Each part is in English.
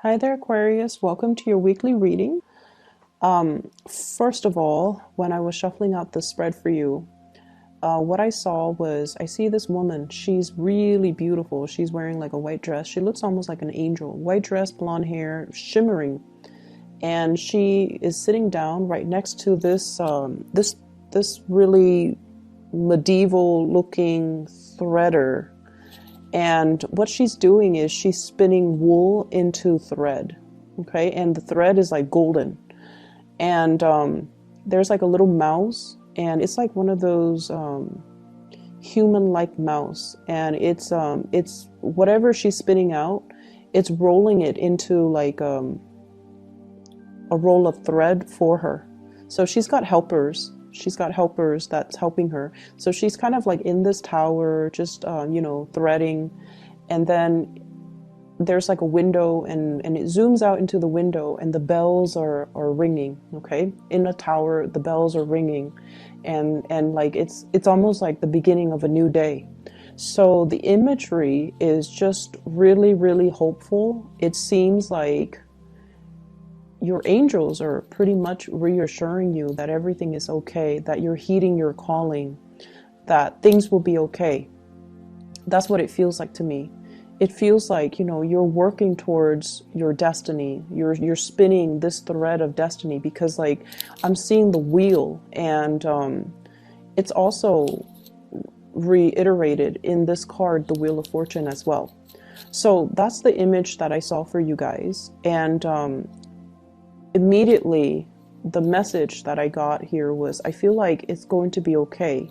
Hi there, Aquarius. Welcome to your weekly reading. First of all, when I was shuffling out the spread for you, what I saw was I see this woman. She's really beautiful. She's wearing like a white dress. She looks almost like an angel. White dress, blonde hair, shimmering. And she is sitting down right next to this really medieval looking threader. And what she's doing is she's spinning wool into thread. Okay, and the thread is like golden. And there's like a little mouse, and it's like one of those human-like mouse. And it's whatever she's spinning out, it's rolling it into like a roll of thread for her. So she's got helpers. She's got helpers that's helping her. So she's kind of like in this tower, just, threading. And then there's like a window, and it zooms out into the window, and the bells are ringing, okay? In the tower, the bells are ringing. And like it's almost like the beginning of a new day. So the imagery is just really, really hopeful. It seems like your angels are pretty much reassuring you that everything is okay, that you're heeding your calling, that things will be okay. That's what it feels like to me. It feels like, you're working towards your destiny. You're spinning this thread of destiny, because like I'm seeing the wheel, and it's also reiterated in this card, the Wheel of Fortune, as well. So that's the image that I saw for you guys. And immediately the message that I got here was, I feel like it's going to be okay.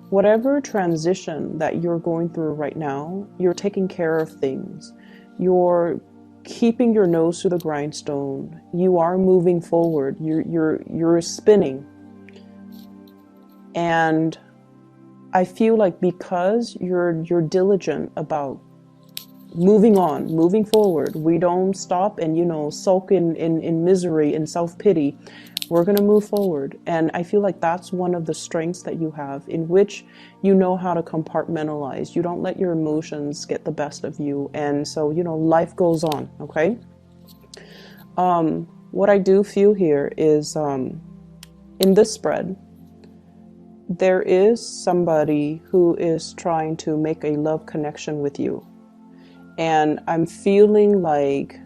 Whatever transition that you're going through right now, you're taking care of things. You're keeping your nose to the grindstone. You are moving forward. You're spinning. And I feel like because you're diligent about moving on, moving forward, we don't stop and sulk in misery and self-pity. We're going to move forward. And I feel like that's one of the strengths that you have, in which you know how to compartmentalize. You don't let your emotions get the best of you. And so, life goes on. Okay. What I do feel here is, in this spread, there is somebody who is trying to make a love connection with you. And I'm feeling like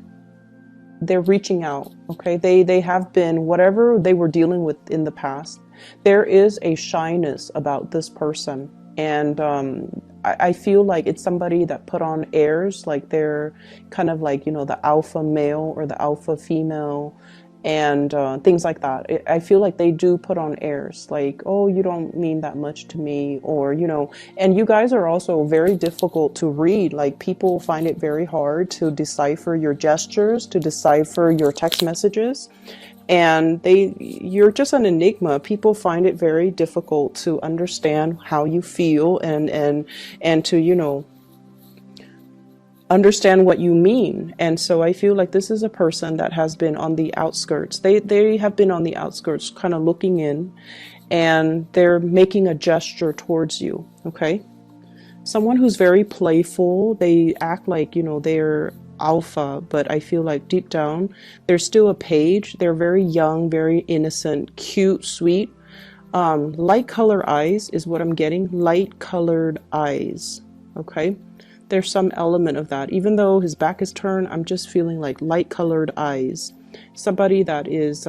they're reaching out, okay? They have been, whatever they were dealing with in the past, there is a shyness about this person. And I feel like it's somebody that put on airs, like they're kind of like, the alpha male or the alpha female, and things like that. I feel like they do put on airs, like, oh, you don't mean that much to me, or, and you guys are also very difficult to read. Like, people find it very hard to decipher your gestures, to decipher your text messages. And you're just an enigma. People find it very difficult to understand how you feel, and to, understand what you mean. And so I feel like this is a person that has been on the outskirts. They have been on the outskirts, kind of looking in, and they're making a gesture towards you. Okay. Someone who's very playful. They act like, they're alpha, but I feel like deep down, they're still a page. They're very young, very innocent, cute, sweet. Light color eyes is what I'm getting. Light colored eyes. Okay. There's some element of that. Even though his back is turned, I'm just feeling like light colored eyes. Somebody that is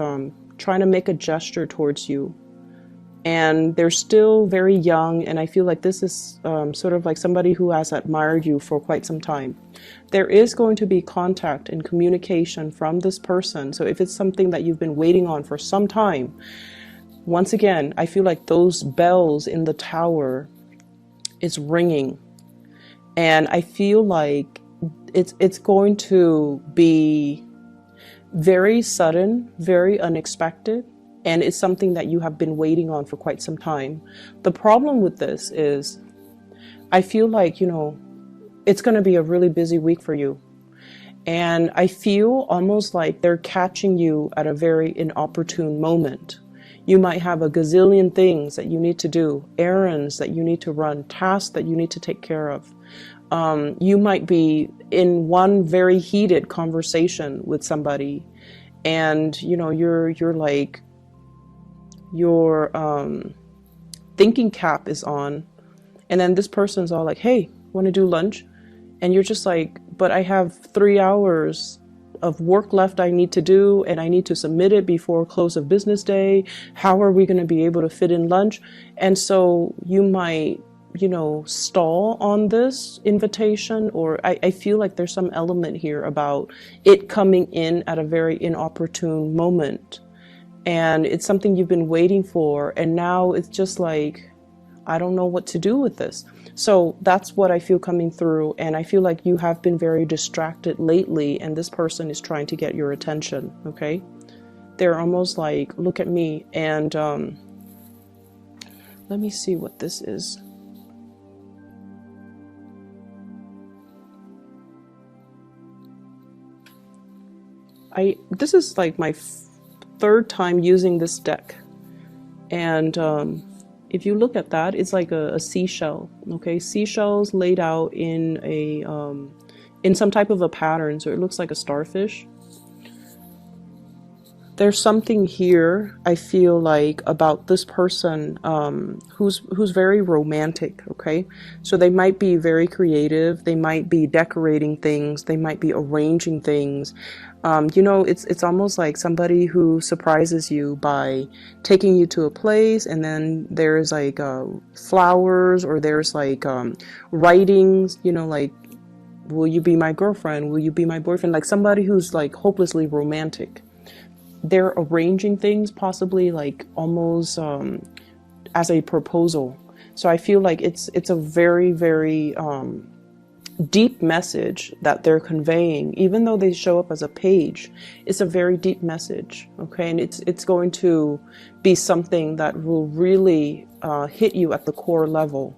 trying to make a gesture towards you. And they're still very young, and I feel like this is sort of like somebody who has admired you for quite some time. There is going to be contact and communication from this person. So if it's something that you've been waiting on for some time, once again, I feel like those bells in the tower is ringing. And I feel like it's going to be very sudden, very unexpected, and it's something that you have been waiting on for quite some time. The problem with this is, I feel like, it's going to be a really busy week for you. And I feel almost like they're catching you at a very inopportune moment. You might have a gazillion things that you need to do, errands that you need to run, tasks that you need to take care of. You might be in one very heated conversation with somebody, and you're like, your thinking cap is on, and then this person's all like, hey, want to do lunch? And you're just like, but I have 3 hours of work left I need to do, and I need to submit it before close of business day. How are we going to be able to fit in lunch? And so you might, stall on this invitation, or I feel like there's some element here about it coming in at a very inopportune moment. And it's something you've been waiting for, and now it's just like, I don't know what to do with this. So that's what I feel coming through, and I feel like you have been very distracted lately, and this person is trying to get your attention, okay? They're almost like, look at me, and let me see what this is. This is like my third time using this deck, and if you look at that, it's like a seashell, okay? Seashells laid out in in some type of a pattern, so it looks like a starfish. There's something here, I feel like, about this person who's very romantic, okay? So they might be very creative, they might be decorating things, they might be arranging things. It's almost like somebody who surprises you by taking you to a place, and then there's like flowers, or there's like writings, like, will you be my girlfriend? Will you be my boyfriend? Like somebody who's like hopelessly romantic. They're arranging things, possibly like almost as a proposal. So I feel like it's a very, very deep message that they're conveying. Even though they show up as a page, it's a very deep message, okay? And it's going to be something that will really hit you at the core level.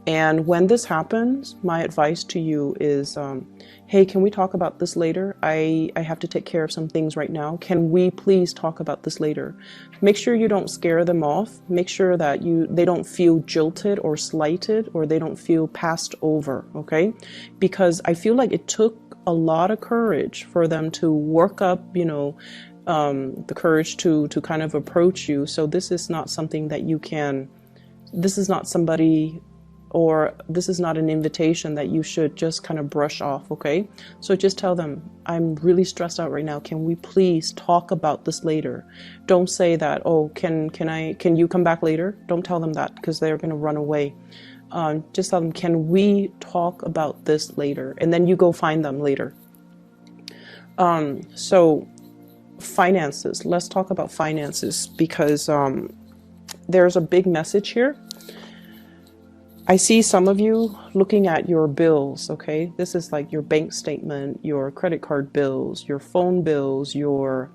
And when this happens, my advice to you is, hey, can we talk about this later? I have to take care of some things right now. Can we please talk about this later? Make sure you don't scare them off. Make sure that they don't feel jilted or slighted, or they don't feel passed over, okay? Because I feel like it took a lot of courage for them to work up, the courage to kind of approach you. So this is not something that this is not somebody, or this is not an invitation that you should just kind of brush off, okay? So just tell them, I'm really stressed out right now. Can we please talk about this later? Don't say that, oh, can you come back later? Don't tell them that, because they're going to run away. Just tell them, can we talk about this later? And then you go find them later. So finances, let's talk about finances, because there's a big message here. I see some of you looking at your bills, okay? This is like your bank statement, your credit card bills, your phone bills, your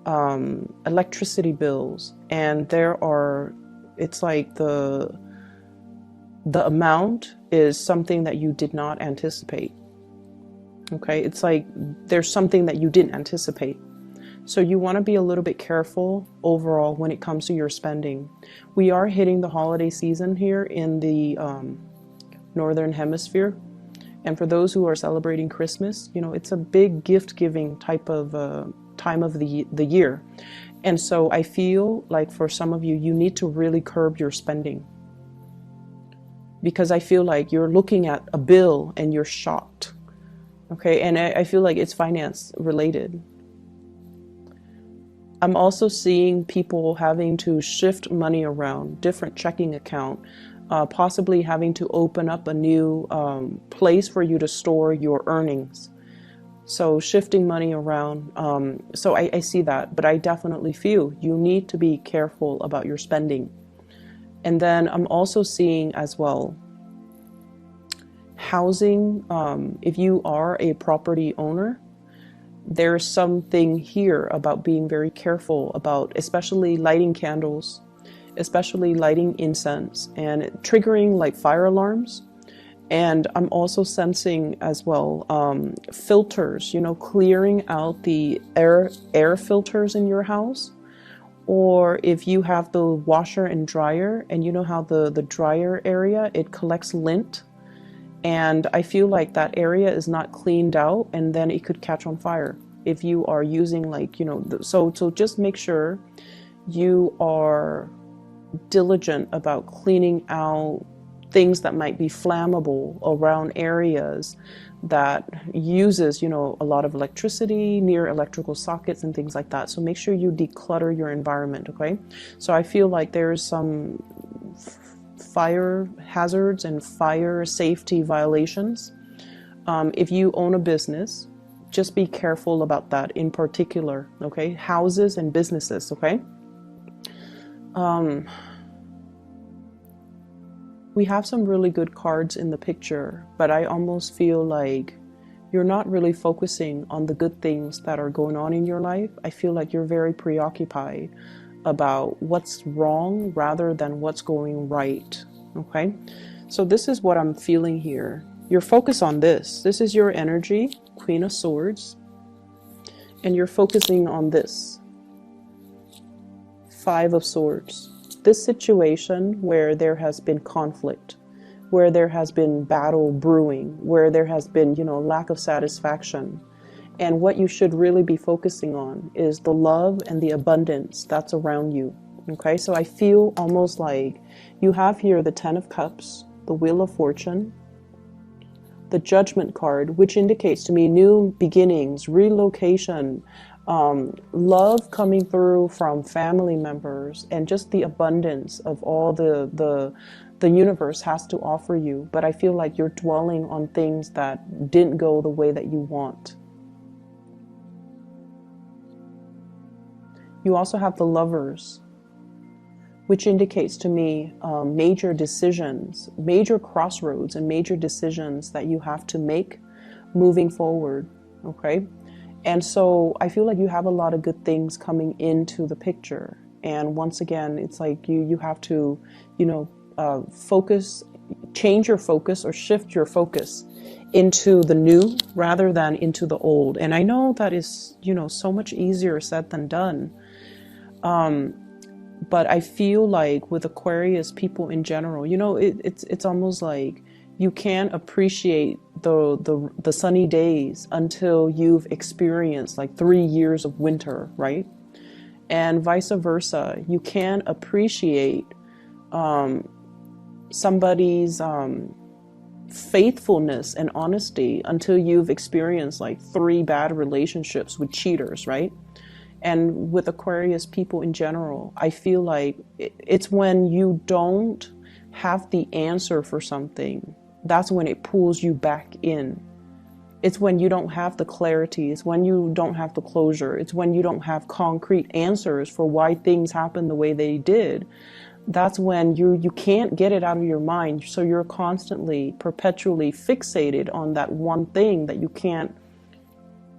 electricity bills. And it's like the amount is something that you did not anticipate, okay? It's like there's something that you didn't anticipate. So you want to be a little bit careful overall when it comes to your spending. We are hitting the holiday season here in the Northern Hemisphere. And for those who are celebrating Christmas, it's a big gift-giving type of time of the year. And so I feel like for some of you, you need to really curb your spending. Because I feel like you're looking at a bill and you're shocked. Okay, and I feel like it's finance related. I'm also seeing people having to shift money around, different checking account, possibly having to open up a new place for you to store your earnings. So shifting money around. So I see that, but I definitely feel you need to be careful about your spending. And then I'm also seeing as well, housing, if you are a property owner, there's something here about being very careful about, especially lighting candles, especially lighting incense, and triggering like fire alarms. And I'm also sensing as well filters, clearing out the air filters in your house. Or if you have the washer and dryer, and you know how the dryer area, it collects lint. And I feel like that area is not cleaned out, and then it could catch on fire if you are using, like, so just make sure you are diligent about cleaning out things that might be flammable around areas that uses, a lot of electricity, near electrical sockets and things like that. So make sure you declutter your environment, okay? So I feel like there's some fire hazards and fire safety violations. If you own a business, just be careful about that in particular, okay? Houses and businesses, okay? We have some really good cards in the picture, but I almost feel like you're not really focusing on the good things that are going on in your life. I feel like you're very preoccupied about what's wrong rather than what's going right, okay? So this is what I'm feeling here. You're focused on this. This is your energy, Queen of Swords, and you're focusing on this, Five of Swords. This situation where there has been conflict, where there has been battle brewing, where there has been, lack of satisfaction. And what you should really be focusing on is the love and the abundance that's around you. Okay, so I feel almost like you have here the Ten of Cups, the Wheel of Fortune, the Judgment card, which indicates to me new beginnings, relocation, love coming through from family members, and just the abundance of all the universe has to offer you. But I feel like you're dwelling on things that didn't go the way that you want. You also have the Lovers, which indicates to me major decisions, major crossroads and major decisions that you have to make moving forward, okay? And so I feel like you have a lot of good things coming into the picture. And once again, it's like you have to, focus, change your focus or shift your focus into the new rather than into the old. And I know that is, so much easier said than done. But I feel like with Aquarius people in general, it's almost like you can't appreciate the sunny days until you've experienced like 3 years of winter, right? And vice versa. You can't appreciate somebody's faithfulness and honesty until you've experienced like 3 bad relationships with cheaters, right? And with Aquarius people in general, I feel like it's when you don't have the answer for something, that's when it pulls you back in. It's when you don't have the clarity. It's when you don't have the closure. It's when you don't have concrete answers for why things happened the way they did. That's when you can't get it out of your mind. So you're constantly, perpetually fixated on that one thing that you can't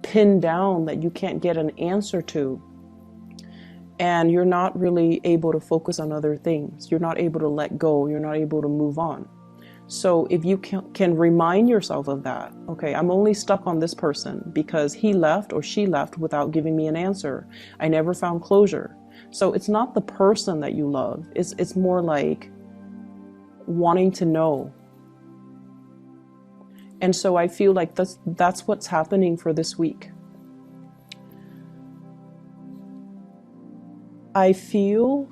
pin down, that you can't get an answer to. And you're not really able to focus on other things. You're not able to let go. You're not able to move on. So if you can remind yourself of that, okay, I'm only stuck on this person because he left or she left without giving me an answer. I never found closure. So it's not the person that you love. It's more like wanting to know. And so I feel like that's what's happening for this week. I feel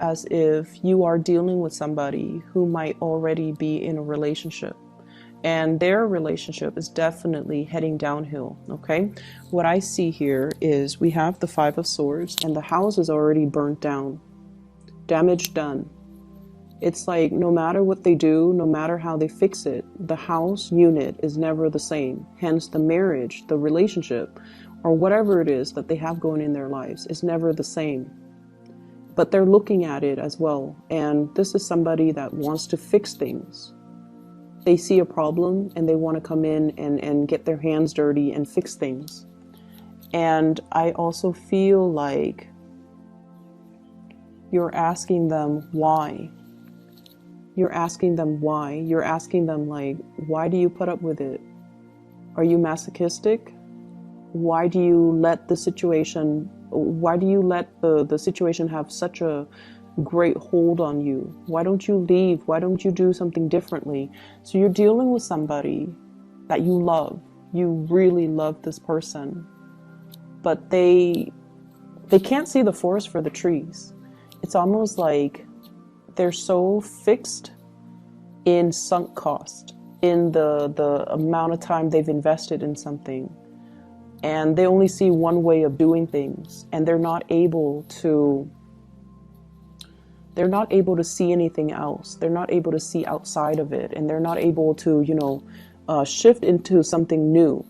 as if you are dealing with somebody who might already be in a relationship, and their relationship is definitely heading downhill, okay? What I see here is we have the Five of Swords, and the house is already burnt down, damage done. It's like no matter what they do, no matter how they fix it, the house unit is never the same. Hence the marriage, the relationship, or whatever it is that they have going in their lives is never the same. But they're looking at it as well. And this is somebody that wants to fix things. They see a problem and they want to come in and get their hands dirty and fix things. And I also feel like you're asking them why. You're asking them why. You're asking them like, why do you put up with it? Are you masochistic? Why do you let the situation have such a great hold on you. Why don't you leave? Why don't you do something differently? So you're dealing with somebody that you love. You really love this person, but they can't see the forest for the trees. It's almost like they're so fixed in sunk cost, in the amount of time they've invested in something, and they only see one way of doing things, and they're not able to see anything else. They're not able to see outside of it, and they're not able to, shift into something new.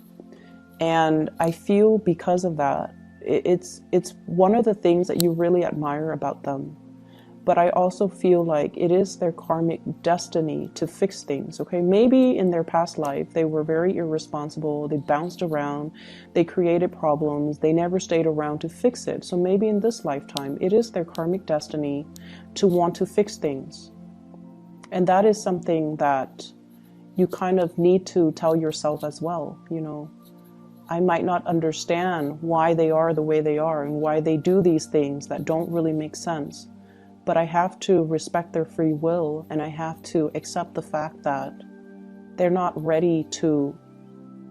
And I feel because of that, it's one of the things that you really admire about them. But I also feel like it is their karmic destiny to fix things, okay? Maybe in their past life, they were very irresponsible. They bounced around. They created problems. They never stayed around to fix it. So maybe in this lifetime, it is their karmic destiny to want to fix things. And that is something that you kind of need to tell yourself as well. I might not understand why they are the way they are and why they do these things that don't really make sense. But I have to respect their free will, and I have to accept the fact that they're not ready to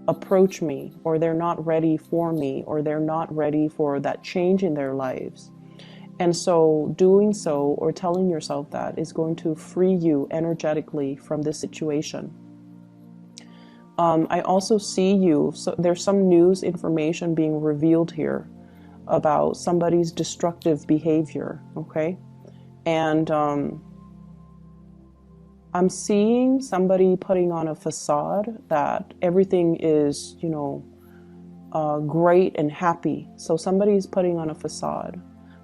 approach me, or they're not ready for me, or they're not ready for that change in their lives. And so doing so, or telling yourself that, is going to free you energetically from this situation. I also see you, so there's some news information being revealed here about somebody's destructive behavior, okay? And I'm seeing somebody putting on a facade that everything is, great and happy. So somebody's putting on a facade.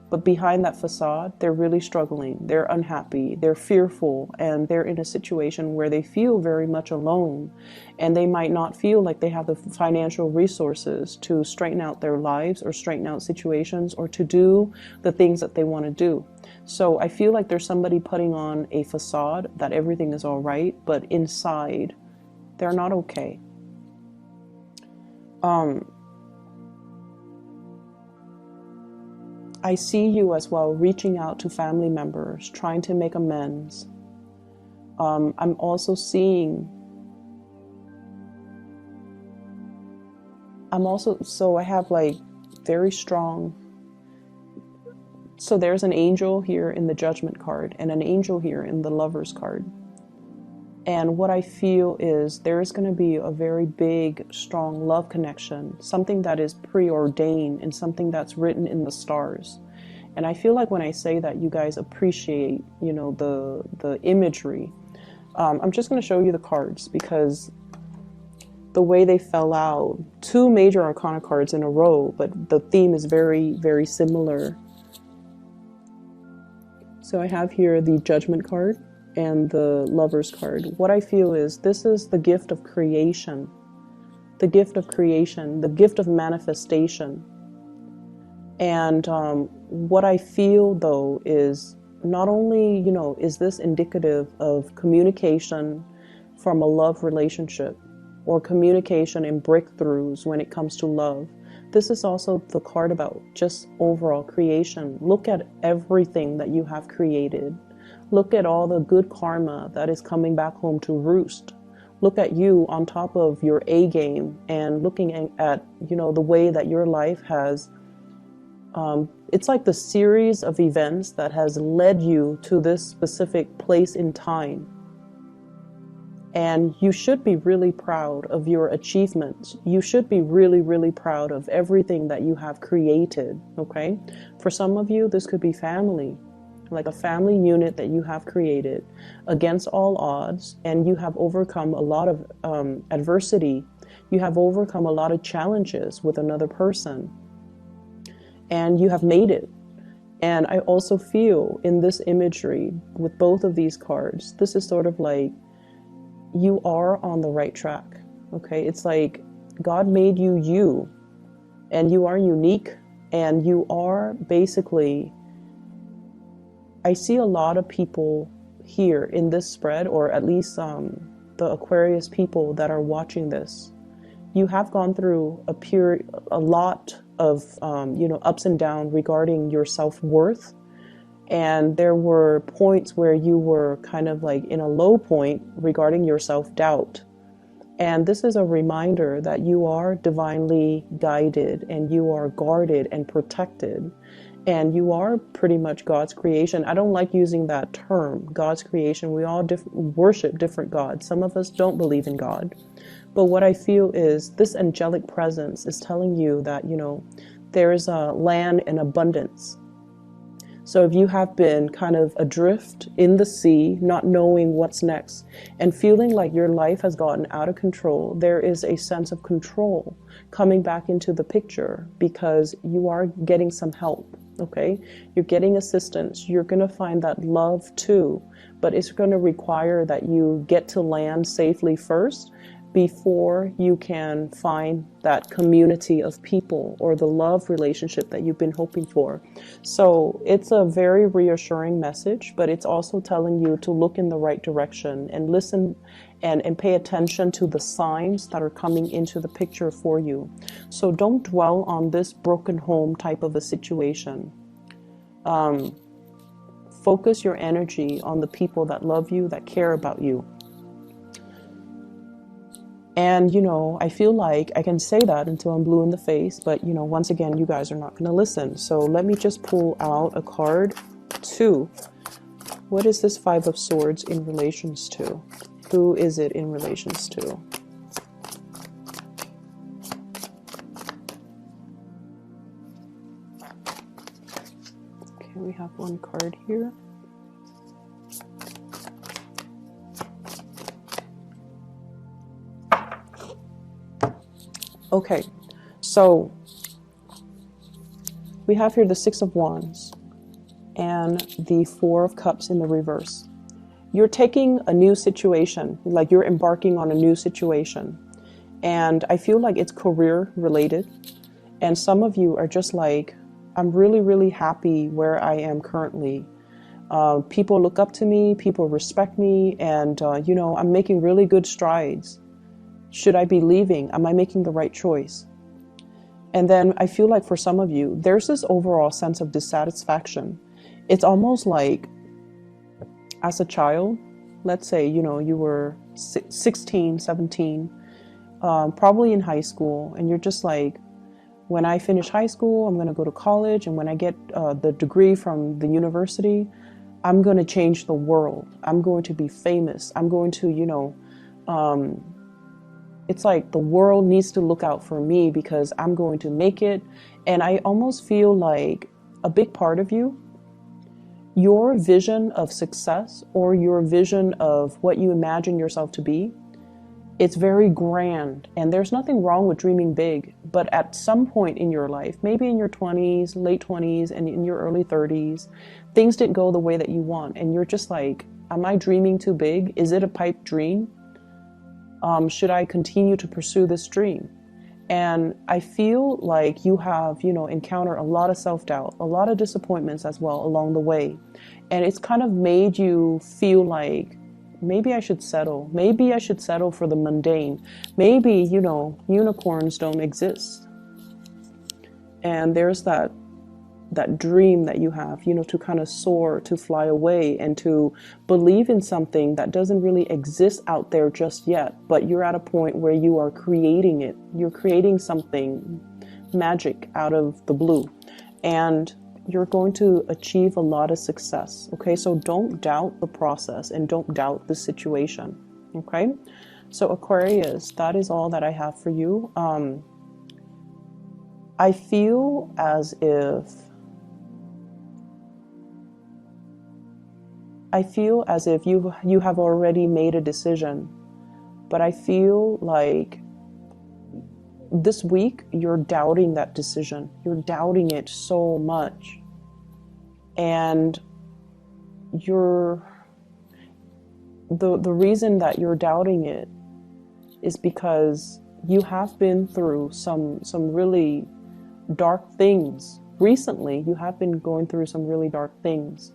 But behind that facade, they're really struggling. They're unhappy. They're fearful. And they're in a situation where they feel very much alone. And they might not feel like they have the financial resources to straighten out their lives, or straighten out situations, or to do the things that they want to do. So I feel like there's somebody putting on a facade that everything is all right, but inside, they're not okay. I see you as well reaching out to family members, trying to make amends. I'm also so I have like very strong, so there's an angel here in the Judgment card and an angel here in the Lovers card. And what I feel is there's going to be a very big, strong love connection, something that is preordained and something that's written in the stars. And I feel like when I say that, you guys appreciate, the imagery. I'm just going to show you the cards because the way they fell out, 2 major arcana cards in a row, but the theme is very, very similar. So I have here the Judgment card and the Lovers card. What I feel is this is the gift of creation, the gift of creation, the gift of manifestation. And what I feel though is not only, is this indicative of communication from a love relationship, or communication and breakthroughs when it comes to love. This is also the card about just overall creation. Look at everything that you have created. Look at all the good karma that is coming back home to roost. Look at you on top of your A game and looking at, the way that your life has, it's like the series of events that has led you to this specific place in time. And you should be really proud of your achievements. You should be really, really proud of everything that you have created, okay? For some of you, this could be family, like a family unit that you have created against all odds, and you have overcome a lot of adversity. You have overcome a lot of challenges with another person, and you have made it. And I also feel in this imagery with both of these cards, this is sort of like, you are on the right track, okay? It's like God made you, and you are unique, and you are basically, I see a lot of people here in this spread, or at least the Aquarius people that are watching this. You have gone through a lot of, ups and downs regarding your self-worth And there were points where you were kind of like in a low point regarding your self-doubt. And this is a reminder that you are divinely guided and you are guarded and protected. And you are pretty much God's creation. I don't like using that term, God's creation. We all worship different gods. Some of us don't believe in God. But what I feel is this angelic presence is telling you that, you know, there is a land in abundance. So if you have been kind of adrift in the sea, not knowing what's next, and feeling like your life has gotten out of control, there is a sense of control coming back into the picture because you are getting some help, okay? You're getting assistance. You're going to find that love too, but it's going to require that you get to land safely first before you can find that community of people or the love relationship that you've been hoping for. So it's a very reassuring message, but it's also telling you to look in the right direction and listen and pay attention to the signs that are coming into the picture for you. So don't dwell on this broken home type of a situation. Focus your energy on the people that love you, that care about you. And, you know, I feel like I can say that until I'm blue in the face, but, you know, once again, you guys are not going to listen. So let me just pull out a card. 2. What is this 5 of Swords in relations to? Who is it in relations to? Okay, we have one card here. Okay, so we have here the 6 of Wands and the 4 of Cups in the reverse. You're taking a new situation, like you're embarking on a new situation. And I feel like it's career related. And some of you are just like, I'm really, really happy where I am currently. People look up to me, people respect me, and, you know, I'm making really good strides. Should I be leaving? Am I making the right choice? And then I feel like for some of you, there's this overall sense of dissatisfaction. It's almost like as a child, let's say, you know, you were 16, 17, probably in high school, and you're just like, when I finish high school, I'm going to go to college, and when I get the degree from the university, I'm going to change the world. I'm going to be famous. I'm going to, you know, it's like the world needs to look out for me because I'm going to make it. And I almost feel like a big part of you, your vision of success or your vision of what you imagine yourself to be, it's very grand. And there's nothing wrong with dreaming big. But at some point in your life, maybe in your 20s, late 20s, and in your early 30s, things didn't go the way that you want. And you're just like, am I dreaming too big? Is it a pipe dream? Should I continue to pursue this dream? And I feel like you have, you know, encountered a lot of self-doubt, a lot of disappointments as well along the way. And it's kind of made you feel like, maybe I should settle. Maybe I should settle for the mundane. Maybe, you know, unicorns don't exist. And there's that dream that you have, you know, to kind of soar, to fly away, and to believe in something that doesn't really exist out there just yet, but you're at a point where you are creating it. You're creating something magic out of the blue, and you're going to achieve a lot of success. Okay, so don't doubt the process and don't doubt the situation. Okay, so Aquarius, that is all that I have for you. I feel as if you have already made a decision, but I feel like this week you're doubting that decision. You're doubting it so much. And the reason that you're doubting it is because you have been through some really dark things. Recently, you have been going through some really dark things.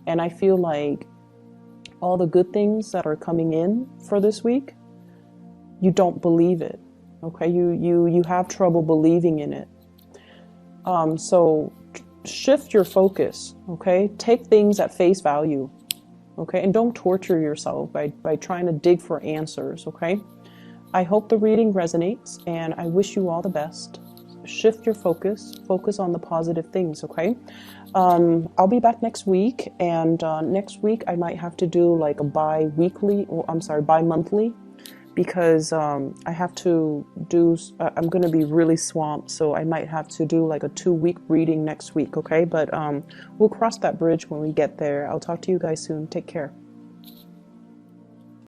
And I feel like all the good things that are coming in for this week, you don't believe it. Okay, you have trouble believing in it. So shift your focus, okay? Take things at face value, okay? And don't torture yourself by trying to dig for answers, okay? I hope the reading resonates, and I wish you all the best. Shift your focus on the positive things, okay? I'll be back next week, and next week I might have to do like a bi-monthly, because I have to do, I'm going to be really swamped, so I might have to do like a 2-week reading next week, okay? But we'll cross that bridge when we get there. I'll talk to you guys soon. Take care.